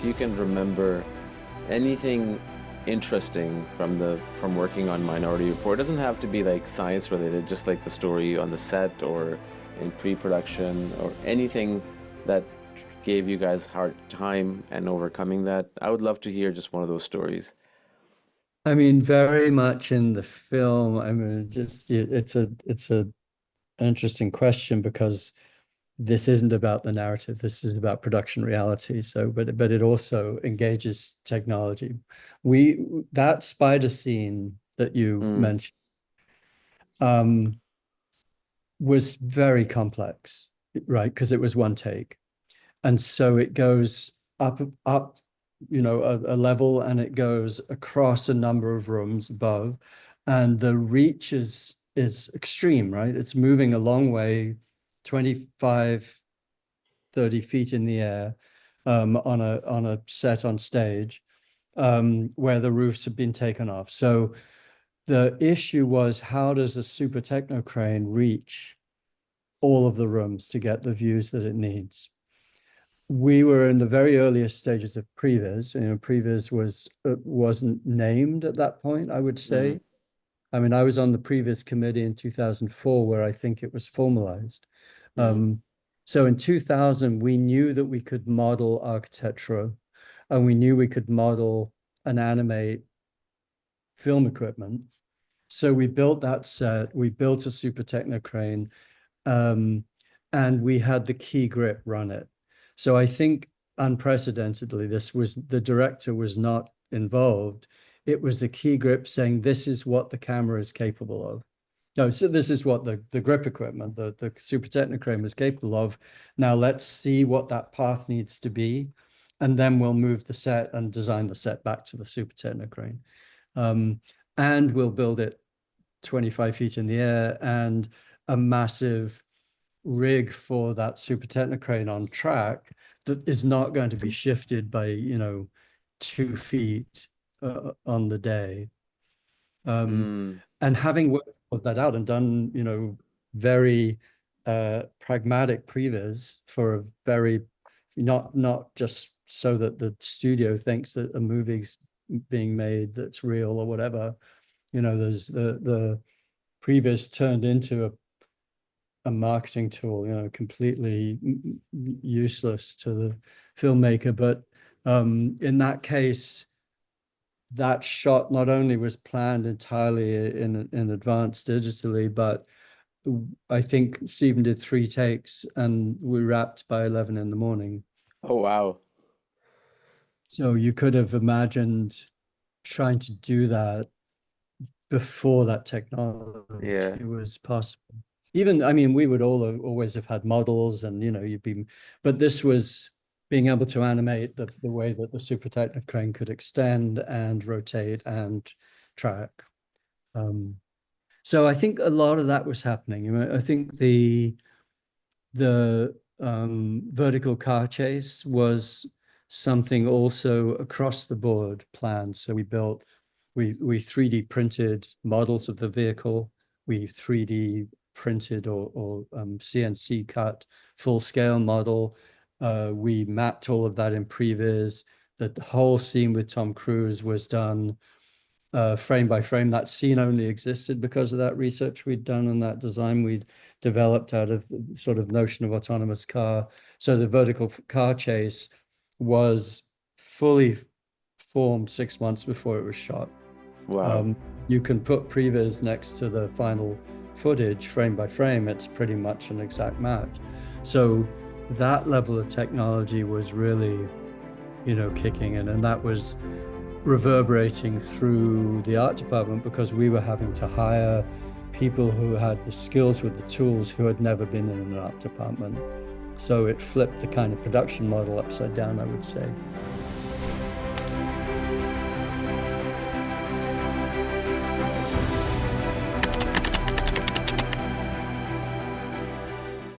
you can remember anything interesting from working on Minority Report. It doesn't have to be like science related, just like the story on the set or in pre-production or anything that gave you guys hard time and overcoming that. I would love to hear just one of those stories. I mean, very much in the film. I mean, it's a interesting question because this isn't about the narrative. This is about production reality. So, but it also engages technology. We That spider scene that you Mm, mentioned was very complex, right? Because it was one take, and so it goes up, a level, and it goes across a number of rooms above, and the reach is extreme, right? It's moving a long way, 25, 30 feet in the air, on a set on stage, where the roofs have been taken off. So the issue was, how does a super techno crane reach all of the rooms to get the views that it needs? We were in the very earliest stages of previs. Previs wasn't named at that point, I would mm, say. I mean, I was on the previs committee in 2004, where I think it was formalized. mm, Um, so in 2000, we knew that we could model architecture, and we knew we could model and animate film equipment. So we built that set, we built a super techno crane, um, and we had the key grip run it. So I think unprecedentedly, the director was not involved. It was the key grip saying, this is what the camera is capable of. No, so this is what the grip equipment, the Super Technocrane was capable of. Now let's see what that path needs to be. And then we'll move the set and design the set back to the Super Technocrane. Um, and we'll build it 25 feet in the air, and a massive rig for that super technocrane on track that is not going to be shifted by 2 feet on the day. um, mm. and having worked that out and done very pragmatic previs for a very, not just so that the studio thinks that a movie's being made that's real or whatever. There's the previs turned into a marketing tool, completely useless to the filmmaker. But in that case, that shot not only was planned entirely in advance digitally, but I think Stephen did 3 takes, and we wrapped by 11 in the morning. Oh wow. So you could have imagined trying to do that before that technology Yeah. was possible. Even, I mean, we would always have had models, and you'd be, but this was being able to animate the way that the Super Techno crane could extend and rotate and track. Um, so I think a lot of that was happening. I think the vertical car chase was something also across the board planned. So we 3D printed models of the vehicle. We 3D printed or CNC cut full scale model. We mapped all of that in previs. The whole scene with Tom Cruise was done frame by frame. That scene only existed because of that research we'd done and that design we'd developed out of the sort of notion of autonomous car. So the vertical car chase was fully formed 6 months before it was shot. Wow. Um, you can put previs next to the final footage frame by frame. It's pretty much an exact match. So that level of technology was really, kicking in, and that was reverberating through the art department because we were having to hire people who had the skills with the tools who had never been in an art department. So it flipped the kind of production model upside down, I would say.